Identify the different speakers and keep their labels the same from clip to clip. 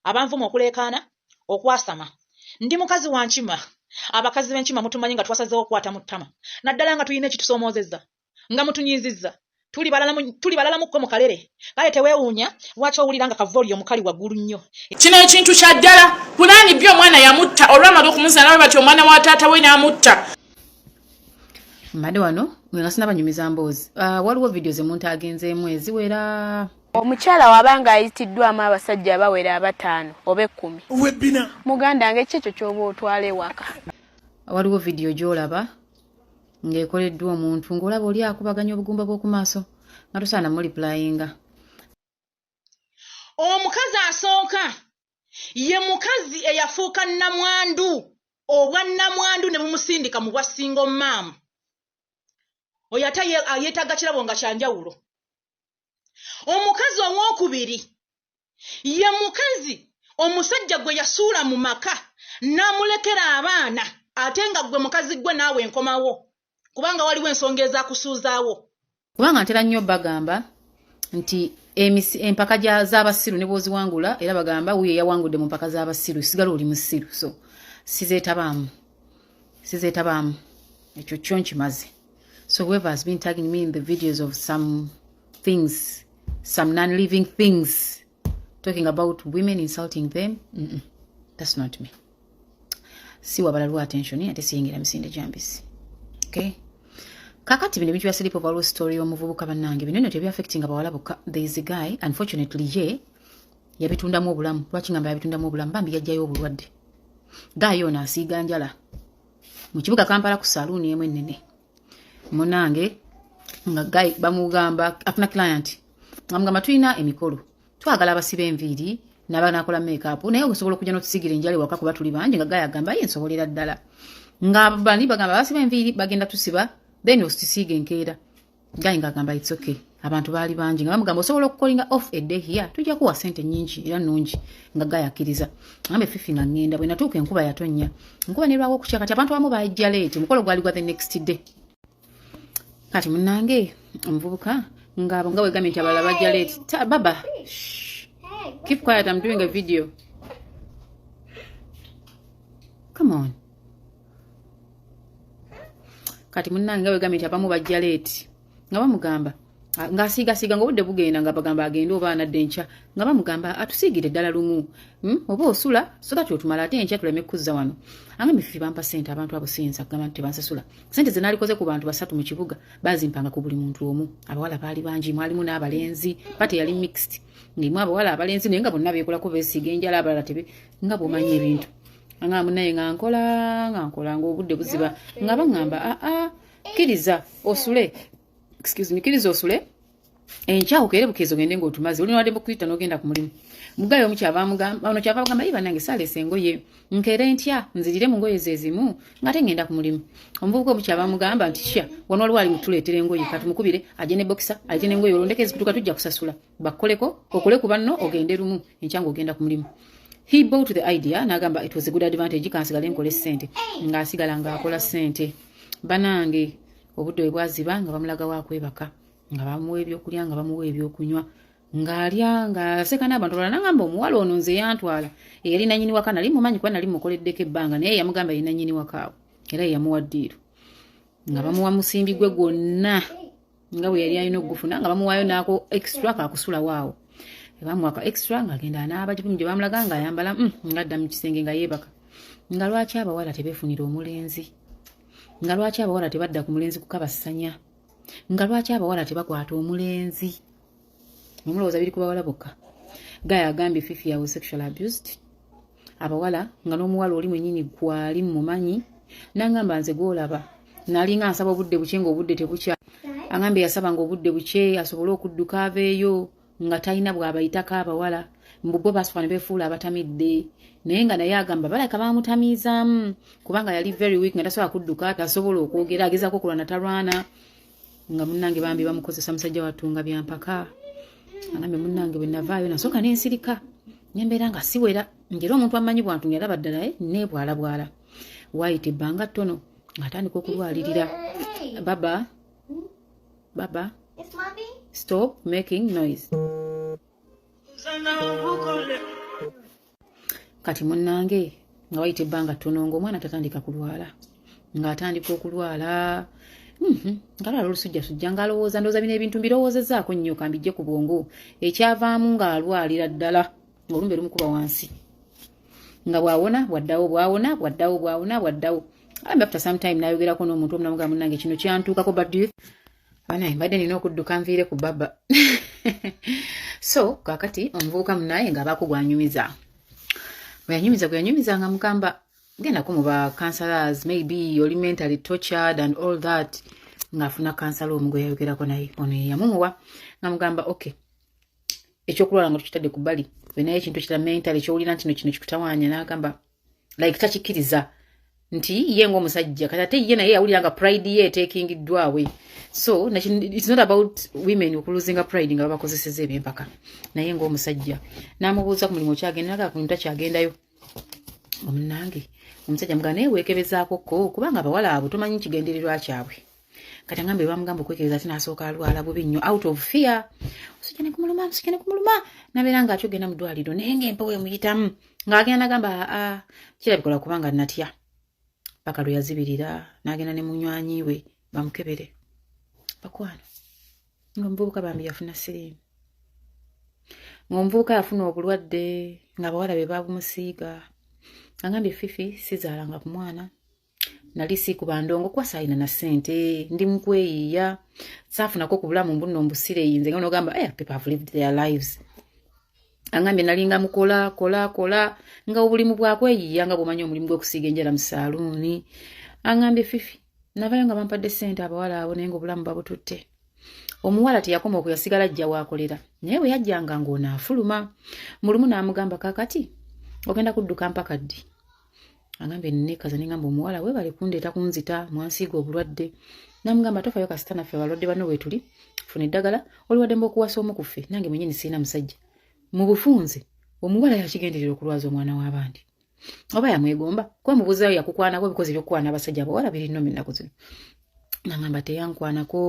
Speaker 1: abanvuma okuleekaana okwasama ndi mukazi wa Nkima abakazi b'Enkima mutumanyi nga twasazeewo okukwata mu ttama naddala nga tulina ekitusomoozezza nga mutunyiizizza tuli balalamu mu kalere kale teweewuunya lwaki owulira nga kavolio mukali waggulu nnyo
Speaker 2: kino ekintu kya ddala pulaani byo omwana yamutta olwamaga okumusana bati omwana wa taata we n'amutta
Speaker 3: mbadde wano nga sinabanyumiza mboozi waliwo vidiyo zemuntu agenzeemu eziwera
Speaker 4: omukyala wabanga ayitiddwamu abasajja bawera 5 oba 10 muganda nga ekyo ky'oba otwala ewaka
Speaker 3: waliwo vidiyo gy'olaba ng'ekoleddwa omuntu ng'olaba oli akubaganya obugumba bw'oku maaso nga tosaana muliplayinga.
Speaker 1: Omukazi asooka ye mukazi eyafuuka nnamwandu obwa nnamwandu ne bumusindika mu bwa single mom. Oyo ate yeetaaga kirabo nga kyanjawulo. Omukazi ow'okubiri ye mukazi omusajja gwe yasuula mu maka n'amulekera abaana ate nga gwe mukazi gwe naawe enkomawo kubanga waliwo ensonga ezaakusuuzaawo.
Speaker 3: Kubanga ntera nnyo bagamba nti empaka z'abasiru ne bw'oziwangula era bagamba wuye yawangudde mu mpaka z'abasiru sigala oli musiru so sizeetabaamu ekyo kyo nkimaze. So whoever has been tagging me in the videos of some things, some non-living things, talking about women, insulting them, that's not me. Si wabalaluwa attention ate siyingira misinde jambisi. Okay? Kakati bino bichwa sleep over story omuvubuka bannange bino nno tebya affecting abawala bokka. There is a guy, unfortunately yabitundamu obulamu. Lwaki ngamba yabitundamu obulamu bambi yajjayo obulwadde. Guy yona asiiga njala mu kibuga Kampala ku saloon emu ennene. Munange nga guy bamugamba afuna client ngamugamba tulina emikolo twagala basibe enviiri n'abanakola makeup naye okusobola okujja n'otusigira enjala ewaka kuba tuli bangi nga guy agamba ye nsobolera ddala nga bani bagamba basibe enviiri bagenda tusiba then ositusiige enkeera guy nga agamba it's okay abantu baali bangi nga bamugamba osobola okukolinga off a day here tujja kuwa sente nnyingi era nnungi nga guy akkiriza ngambe fifi nga ngenda bwe natuuka enkuba yatonnya enkuba nerwawo okukya kati abantu abamu bajja late omukolo gwali gwa the next day. Kati munange omuvubuka nga wegamye nti abalala bajja late. Baba, keep quiet, I'm doing a video. Come on. Kati munange nga wegamye nti abamu bajja late nga bamugamba nga asiigasiiga nga obudde bugenda nga bagamba agenda oba anadde enkya nga bamugamba atusiigire ddala lumu oba osula so that otumala ate enkya tuleme kuzza wano angambe fifi bampa ssente abantu abo siyinza kugamba nti tebansasula ssente ze naalikoze ku bantu 3 mu kibuga bazimpanga ku buli muntu omu abawala baali bangi mwalimu n'abalenzi pate yali mixed ngemu abawala abalenzi naye nga bonna beekolako beesiiga enjala abalala tebe nga bw'omanyi ebintu nga munaye nga nkola ng'obudde buziba nga baŋŋamba kkiriza osule kiriza osule enkya okere bukezo gende ng'otumaze oli nwadde bukuyita n'ogenda ku mulimu mugayo omukyava amugamba ono kyava bagamba yiba nange saalesa engoye nkeere ntya nzirire mu ngoye zezimu nga te ngenda ku mulimu omuvubuka omukyava amugamba nti kya wano waliwo ali mutuleetera engoye katumukubire ajje ne bokisa ajje n'engoye olondeke ezikutuka tujja kusasula bakkoleko okole ku banno ogende lumu enkya ng'ogenda ku mulimu. He bought the idea n'agamba it was a good advantage kansigale nkole ssente ng'asigala ng'akola ssente. Banange obudde bwe bwaziba nga bamulaga waakwebaka nga bamuwa ebyokulya nga bamuwa ebyokunywa ng'alya ng'aseka n'abantu balala n'agamba omuwala ono nze yantwala eyali nannyini waka nali mumanyi kuba nali mukoleddeko ebbanga naye yamugamba ye nannyini wakaawo era ye yamuwa ddiiro nga bamuwa musimbi gwe gwonna nga bwe yali alina okugufuna nga bamuwaayo n'ako extra kaakusula waawo bamuwaka extra ng'agenda n'abagibumu gye bamulaga ng'ayambala ng'adda mu kisenge nga yeebaka nga lwaki abawala tebeefunira omulenzi nga lwaki abawala tebadda ku mulenzi kukabasanya nga lwaki abawala tebakwata omulenzi omulowooza biri ku bawala bokka. Guy agambye fifi yawe sexual abused abawala nga n'omuwala oli mwennyini gwali mumanyi n'agamba nze gwolaba nalinga ansaba obudde buke ng'obudde tebukya agambye yasaba ng'obudde buke asobole okudduka aveeyo nga talina bw'abayitako abawala mbubbo basufa ne beefuula abatamidde naye nga naye agamba balaka baamutamiizaamu kubanga yali very weak nga tasobola kudduka tasobola okwogera agezaako okulwana talwana nga munnange bambi bamukozesa musajja wattu nga byampaka agambye munnange bwe navaayo nasooka n'ensirika nembeera nga siwera njera omuntu amanyi bwantu yalaba ddala neebwalabwala wayita ebbanga ttono ng'atandika okulwalirira. Baba stop making noise. kati munnange nga wayita ebbanga ttono ng'omwana tatandika kulwala ng'atandika okulwala ngalala olusujjasujja ng'alowooza ndowooza bino ebintu mbirowoozezaako nnyo kambijje ku bwongo ekyavaamu ng'alwalira ddala ng'olumbe lumukuba wansi nga bwawona bwaddawo bwaddawo ambi after some time nayogerako n'omuntu omunamuga munnange kino kyantuukako baddu banaye mbadde nina okudduka nviire ku baba so kakati omuvubuka munaye ng'abaako gwanyumiza gweyanyumiza nga mugamba gendako mu ba counselors maybe oli mentally tortured and all that ng'afuna counselor omu gwe yayogerako naye ono yeyamumuwa nga mugamba okay ekyokulwala nga tukitadde ku bbali we naye ekintu kira mentally ekyowulira nti kino kikutawaanya n'agamba like takikkiriza nti ye ng'omusajja kati ate ye naye yawulira nga pride ye eteekingiddwawe so it's not about women okuluzinga pride nga babakozeseza ebyempaka naye ng'omusajja n'amubuuza ku mulimu kyagenda naga ku muntu takyagendayo omunnange omusajja mugamba naye weekebezaako kubanga abawala abo tomanyi kigendererwa kyabwe kati agambe bamugamba okwekebeza ate n'asooka alwala bubi nnyo out of fear musajja ne kumuluma nabeera ng'akyogenda mu ddwaliro naye ng'empewo emuyitamu ng'agenda nagamba kirabikola kubanga natya paka lwe yazibirira n'agenda ne munywanyi we bamukebere bakwano ng'omuvubuka bambi yafuna siriimu ng'omuvubuka yafuna obulwadde ng'abawala be babumusiiga agambye Fifi sizaalanga ku mwana nali siikuba ndongo kwa saayina na ssente ndi mukweyiiya saafunako ku bulamu mbuno mbusire yinze nga nogamba people have lived their lives angambye nalinga mukola nga obulimu bwakweyiiya nga bw'omanyi omulimu gw'okusiiga enjala mu saaluuni angambye Fifi navayo nga bampadde ssente abawala abo naye ng'obulamu babututte omuwala teyakoma okuyasigala ajja waakolera naye bwe yajjanga ng'onaafuluma mulumu n'amugamba kakati ogenda kudduka mpaka ddi angambye nekaza nengamba omuwala webale kundeeta kunzita mwansiiga obulwadde namugamba tofayo kasita naffe abalwadde bano wetuli funa eddagala oliwadde mba okuwasa omu ku ffe nange mwenyini siina musajja mu bufunze omuwala yakigenderera okulwaza omwana w'abandi oba yamwegomba kuba mubuuzayo yakukwanako ebikozi by'okukwana abasajja abawala biri nnome ennaku zino nangamba teyankwanako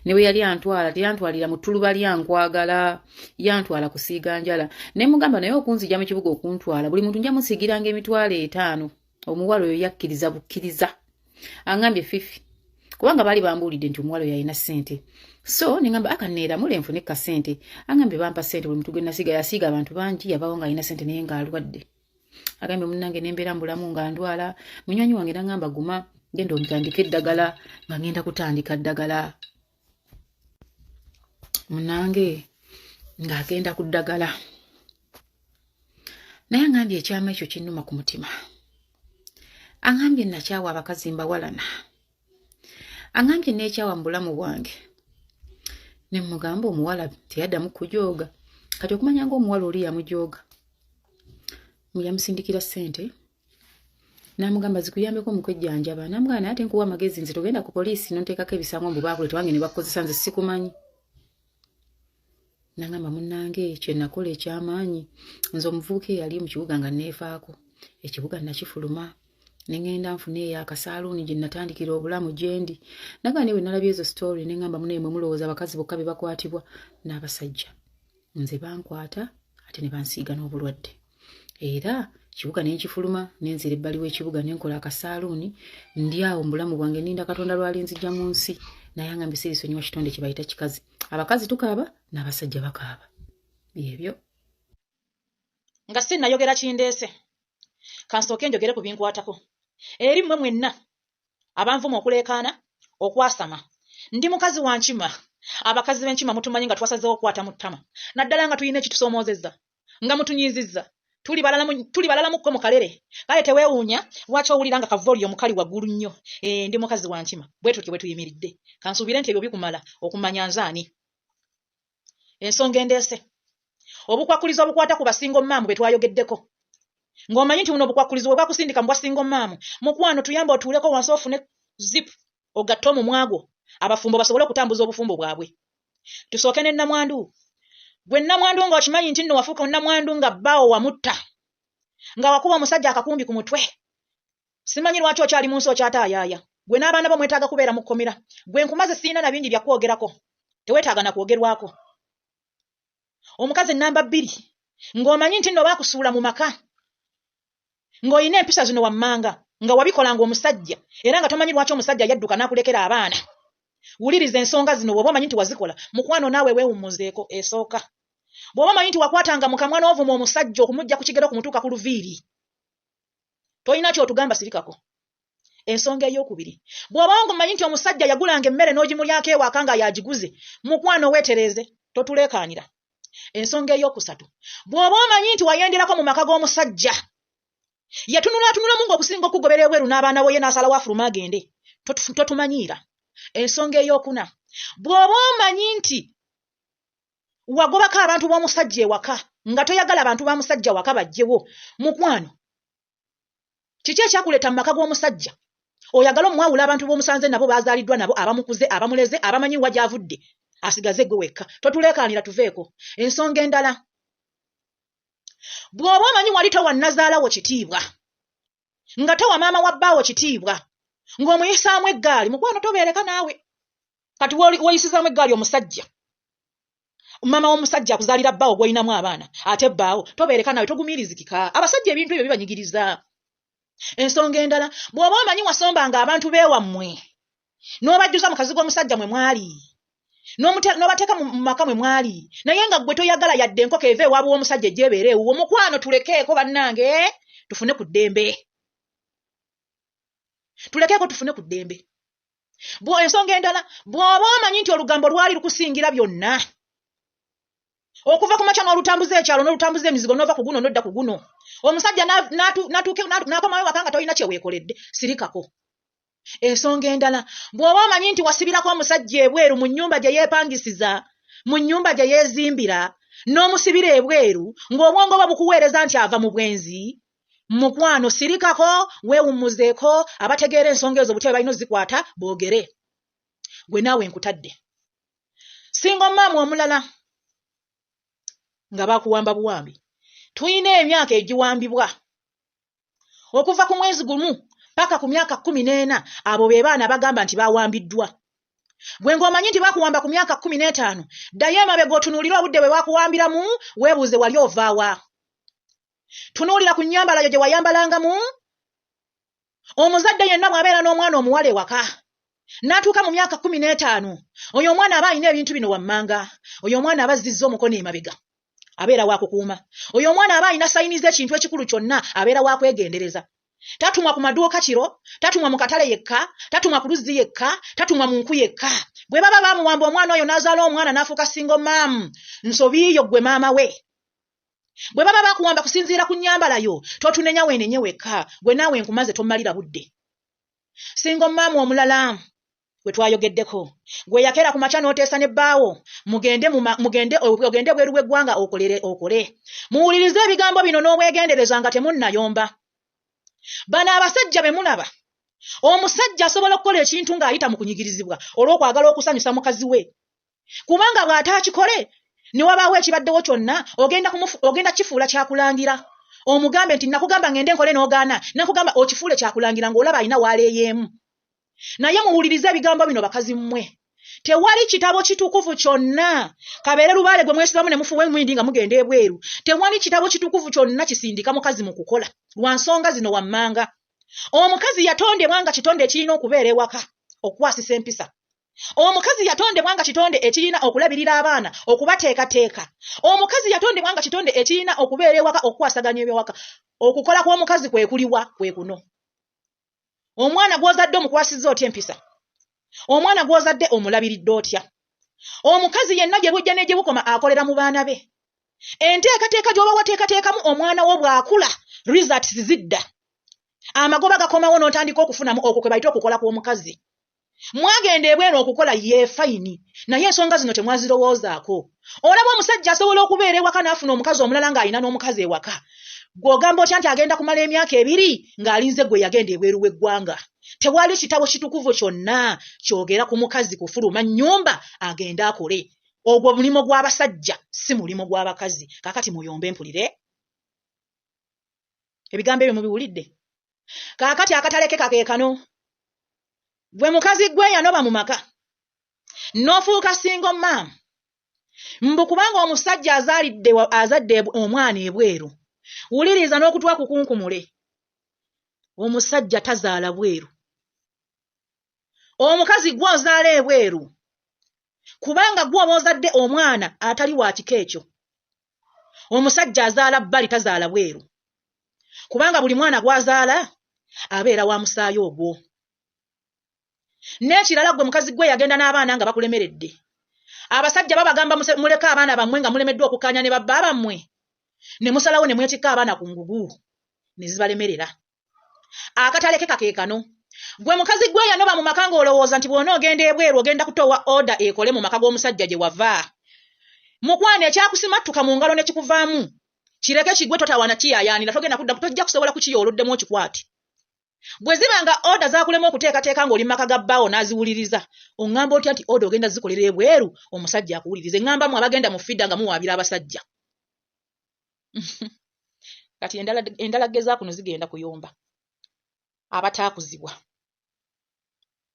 Speaker 3: ne bwe yali antwala teyantwalira mu ttuluba lyankwagala yantwala kusiiga njala naye mugamba naye okunzija mu kibuga okuntwala buli muntu nja musiigiranga emitwalo 5 omuwala oyo yakkiriza bukkiriza angambye Fifi kubanga baali bambuulidde nti omuwala oyo alina ssente so nengamba akaneeramule nfune ka ssente angambye bampa ssente buli muntu gwe nasiga yasiiga abantu bangi yabawo nga alina ssente naye ng'alwadde agambye munnange nembeera mbulamu nga ndwala munywanyi wange nangamba guma genda omutandika eddagala nga ngenda kutandika ddagala munnange ng'agenda ku ddagala naye angambye ekyama ekyo kinnuma ku mutima angambye nakyawa abakazi mbawalana angambye n'ekyawa mu bulamu bwange ne mugamba omuwala teyaddamu kujooga kati okumanya ng'omuwala oli yamujooga yamusindikira ssente namugamba zikuyambeko mukwejjanjaba namugamba naye ate nkuwa amagezi nze togenda ku poliisi nonteekako ebisango mbu baakule tewange ne bakozesa nze sikumanyi nangamba munnange kye nakola ekyamaanyi nze omuvubuka eyali mu kibuga nga neefaako ekibuga nakifuluma nengenda nfune eyo akasaaluuni gye natandikira obulamu gyendi nagamba newe nalabye ezo story nengamba munaye mwe mulowooza abakazi bokka be bakwatibwa n'abasajja nze bankwata ate ne bansiiga n'obulwadde era kibuga nenkifuluma nenzira ebbali w'ekibuga nenkola akasaaluuni ndi awo mu bulamu bwange ninda Katonda lwali nzijja mu nsi naye angambye sirisonyiwa kitonde kye bayita kikazi abakazi tukaaba n'abasajja bakaaba byebyo
Speaker 1: nga sinnayogera kindeese kansooke njogere ku binkwatako eri mmwe mwenna abanvuma okuleekaana okwasama ndi mukazi wa nkima abakazi b'enkima mutumanyi nga twasazeewo okukwata mu ttama naddala nga tulina ekitusomoozezza nga mutunyiizizza tuli balalamukko mu kalere kale teweewuunya lwaki owulira nga kavoli omukali waggulu nnyo ndi mukazi wa nkima bwe tutyo bwe tuyimiridde kansuubire nti ebyo bikumala okumanya nzaani ensonga endeese obukwakulizo obukwata ku basingo maamu be twayogeddeko ng'omanyi nti buno obukwakulizo bwe bwakusindika mu bwasingo maamu mukwano tuyamba otuuleko wansi ofune zip ogatte omumwagwo abafumbo basobole okutambuza obufumbo bwabwe tusooke ne nnamwandu gwe nnamwandu ng'okimanyi nti nno wafuuka nnamwandu nga bbaawo wamutta nga wakuba omusajja akakumbi ku mutwe simanyi lwaki okyali mu nsi okyataayaaya gwe n'abaana bo mwetaaga kubeera mu kkomera gwe nkumaze siina na bingi byakwogerako teweetaaga na kwogerwako omukazi nnamba 2 ng'omanyi nti nno baakusuula mu maka ng'oyina empisa zino wammanga nga wabikolanga omusajja era nga tomanyi lwaki omusajja yadduka n'akulekera abaana. Wuliriza ensonga zino bw'oba omanyi nti wazikola mukwano naawe weewummuzeeko esooka. Bw'oba omanyi nti wakwatanga mu kamwa n'ovuma omusajja okumujja ku kigero okumutuuka ku luviiri, tolina ky'otugamba sirikako. Ensonga ey'okubiri, bw'oba omanyi nti omusajja yagulanga emmere n'ogimulyako ewaka nga yagiguze, mukwano weetereze totuleekaanira. Ensonga ey'okusatu, bw'oba omanyi nti wayenderako mu maka g'omusajja yatunulamu ng'okusinga okugoberera ebweru n'abaana bo ye n'asalawo afuluma agende, totumanyiira. Ensonga ey'okuna, bw'oba omanyi nti wagobako abantu b'omusajja ewaka nga toyagala abantu ba musajja waka bajjewo, mukwano kiki ekyakuleeta mu maka g'omusajja? Oyagala omwawula abantu b'omusanze nabo bazaaliddwa nabo abamukuze abamuleze abamanyi wa gy'avudde asigaze gwe wekka. Totuleekaanira tuveeko. Ensonga endala, bw'oba omanyi wali towa nazaalawo kitiibwa nga towa maama wa bbaawo kitiibwa ng'omuyisaamu eggaali, mukwano tobeereka naawe. Kati woyisizaamu eggaali omusajja, maama w'omusajja akuzaalira bbaawo gw'olinamu abaana ate bbaawo tobeereka naawe, togumiirizikika. Abasajja ebintu ebyo bibanyigiriza. Ensonga endala, bw'oba omanyi wasombanga abantu beewammwe n'obajjuza mukazi gw'omusajja mwe mwali n'obateeka mu maka mwe mwali naye nga ggwe toyagala yadde enkoko eva ewaabwe w'omusajja ejja ebeere ewuwo, mukwano tulekeeko bannange tufune ku ddembe. Tulekeeko tufune ku ddembe. Ensonga endala, bw'oba omanyi nti olugambo lwali lukusingira byonna okuva ku makya n'olutambuza ekyalo n'olutambuza emizigo n'ova ku guno n'odda ku guno, omusajja n'akomayo waka nga tolina kye weekoledde, sirikako. Ensonga endala, bw'oba omanyi nti wasibirako omusajja ebweru mu nnyumba gye yeepangisiza, mu nnyumba gye yeezimbira, n'omusibira ebweru ng'obwongo bwo bukuweereza nti ava mu bwenzi, mukwano sirikako, weewummuzeeko. Abategeera ensonga ezo butebe balina ozikwata boogere. Gwe naawe nkutadde. Singa omaamu omulala nga bakuwamba buwambi, tuyina emyaka egiwambibwa okuva ku mwezi gumu paka ku myaka 14. Abo be baana bagamba nti bawambiddwa. Gwe ng'omanyi nti bakuwamba ku myaka 15, ddayo emabega otunuulira obudde bwe bakuwambiramu, weebuuze wali ovaawa. Tunuulira ku nnyambala yo gye wayambalangamu. Omuzadde yenna bw'abeera n'omwana omuwala ewaka n'atuuka mu myaka 15, oyo omwana aba alina ebintu bino wammanga. Oyo omwana aba azzizza omukono emabega, abeera wa kukuuma. Oyo omwana aba alina sayini z'ekintu ekikulu kyonna, abeera wa kwegendereza. Tatumwa ku maduuka kiro, tatumwa mu katale yekka, tatumwa ku luzzi yekka, tatumwa mu nku yekka. Bwe baba bamuwamba omwana oyo n'azaala omwana n'afuuka single mom, nsobiiyo ggwe maama we. Bwe baba bakuwamba kusinziira ku nnyambala yo, totunenya weenenye wekka, gwe naawe nkumaze tommalira budde. Single mom omulala gwe twayogeddeko, gwe yakeera ku makya n'oteesa ne bbaawo, ogende bweru bw'eggwanga okole. Muwulirize ebigambo bino n'obwegendereza nga temunnayomba. Bano abasajja be mulaba, omusajja asobola okukola ekintu ng'ayita mu kunyigirizibwa olw'okwagala okusanyusa mukazi we. Kubanga bw'ataakikole ne wabaawo ekibaddewo kyonna, ogenda kifuula kyakulangira. Omugambe nti nakugamba ngende nkole n'ogaana, nakugamba okifuule kyakulangira ng'olaba alina waaleeyeemu. Naye muwulirize ebigambo bino bakazi mmwe. Tewali kitabo kitukuvu kyonna, kabeere lubaale gwe mwesibamu ne mufuwe mwindi nga mugenda ebweru. Tewali kitabo kitukuvu kyonna kisindika mukazi mu kukola. Lwa nsonga zino wammanga. Omukazi yatondebwa nga kitonde ekirina okubeera ewaka, okukwasisa empisa. Omukazi yatondebwa nga kitonde ekirina okulabirira abaana, okubateekateeka. Omukazi yatondebwa nga kitonde ekirina okubeera ewaka, okukwasaganya ebyewaka. Okukola kw'omukazi kwe kuliwa kwe kuno. Omwana gw'ozadde omukwasizza otya empisa? Omwana gw'ozadde omulabiridde otya? Omukazi yenna gye bujja ne gye bukoma akolera mu baana be. Enteekateeka gy'oba wateekateekamu omwana wo bw'akula, results zidda. Amagoba gakomawo n'otandika okufunamu okwo kwe bayita okukola kw'omukazi. Mwagenda ebweru okukola ye fayini, naye ensonga zino temwazirowoozaako. Olaba omusajja asobola okubeera ewaka n'afuna omukazi omulala ng'alina n'omukazi ewaka. Gw'ogamba otya nti agenda kumala emyaka 2 ng'alinze gwe yagenda ebweru w'eggwanga. Tewali kitabo kitukuvu kyonna kyogera ku mukazi kufuluma nnyumba agenda akole. Ogwo mulimo gw'abasajja, si mulimo gw'abakazi. Kaakati muyombe mpulire. Ebigambo ebyo mubiwulidde? Kaakati akataleke kakeekano. Gwe mukazi gwe yanoba mu maka, n'ofuuka single mom, mbu kubanga omusajja azadde omwana ebweru, wuliriza n'okutwa kukunkumule. omusajja tazaala bweru. Omukazi gw'ozaala ebweru. Kubanga gw'oba ozadde omwana atali wa kika ekyo. Omusajja azaala bbali tazaala bweru. Kubanga buli mwana gw'azaala abeera wa musaayi ogwo. N'ekirala gwe mukazi gwe yagenda n'abaana nga bakulemeredde. Abasajja babagamba muleke abaana bammwe nga mulemeddwa okukaanya ne babba bammwe. Ne musalawo ne mwetikka abaana ku ngugu. Ne zibalemerera. Akatale ke kakeekano. Gwe mukazi gwe yanoba mu maka ng'olowooza nti bw'ona ogenda ebweru ogenda kutowa oda ekole mu maka g'omusajja gye wava. Mukwana ekyakusimattuka mu ngalo ne kikuvaamu. Kireke kigwe totawana kiyayaanira togenda kudda tojja kusobola kukiya oluddemu okikwate. Bwe zibanga oda zaakulema okuteekateeka ng'oli maka ga bbaawo n'aziwuliriza. Oŋŋamba otya nti oda ogenda zikolera ebweru omusajja akuwulirize. Ŋŋambamu abagenda mu fidda nga muwaabira abasajja. Kati endala gezaakuno zigenda kuyomba. Abataakuzibwa.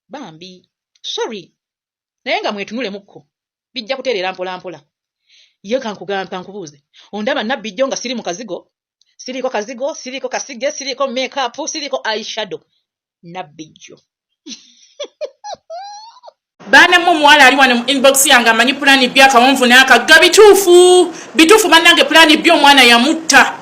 Speaker 1: Bambi. Sorry. Naye nga mwetunulemu bijja kuteerera mpola. Ye kankugamba nkubuuze. Ondaba nabbijjo nga siri mu kazigo. Siriko kazigo, siriko kasige, siriko makeup, siriko eyeshadow. Nabbijjo.
Speaker 2: Bana mu mwala ali wano mu inbox yange amanyi plan bya kawonvu n'akagga bituufu bannange plan bya omwana yamutta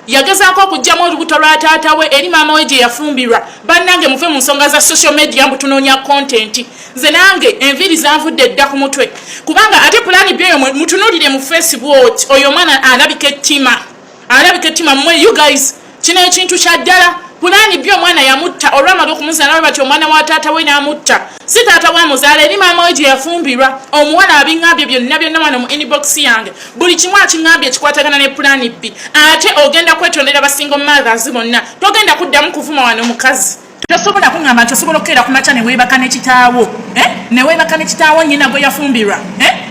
Speaker 2: yagezaako okugyamu olubuto lwa taata we eri maama we gye yafumbirwa. Bannange muve mu nsonga za social media mbu tunoonya content. Nze nange enviiri zanvudde dda ku mutwe kubanga ate plan bya eyo mutunuulire mu Facebook oyo omwana alabika ettima mmwe you guys kino ekintu kya ddala. Pulani byo omwana yamutta olwamala okumuzaala bati omwana wa taata we n'amutta. Si taata wa muzaala eri maama we gye yafumbirwa. Omuwala abiŋŋambye byonna wano mu inbox yange. Buli kimu akiŋŋambye ekikwatagana ne pulani bbi. Ate ogenda kwetondera basingo mothers bonna. Togenda kuddamu kuvuma wano mukazi. Tosobola kuŋŋamba nti osobola okukeera ku makya ne weebaka ne kitaawo. Ne weebaka ne kitaawo nnyina gwe yafumbirwa.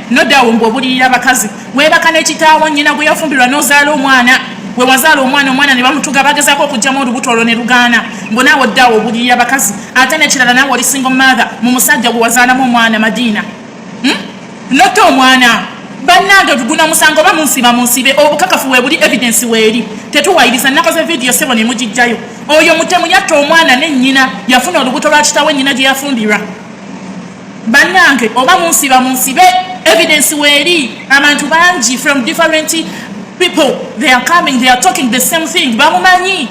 Speaker 2: Noddawo mbu obulirira bakazi. Weebaka ne kitaawo nnyina gwe yafumbirwa n'ozaala omwana. We wazaala omwana ne bamutuga bagezaako okugyamu olubuto olwo ne lugaana. Mbu naawe oddaawo obulirira bakazi. Ate n'ekirala naawe oli single mother mu musajja gwe wazaalamu omwana Madiina. Notta omwana. Bannange guna musango oba munsibe obukakafu we buli evidence weeri. Tetuwayiriza nakoze video sebo ne mugijjayo. Oyo mutemu yatta omwana ne nnyina yafuna olubuto lwa kitaawe nnyina gye yafumbirwa. Bannange oba munsibe evidence weeri. Abantu bangi from different people, they are coming, they are talking the same thing. Bamumanyi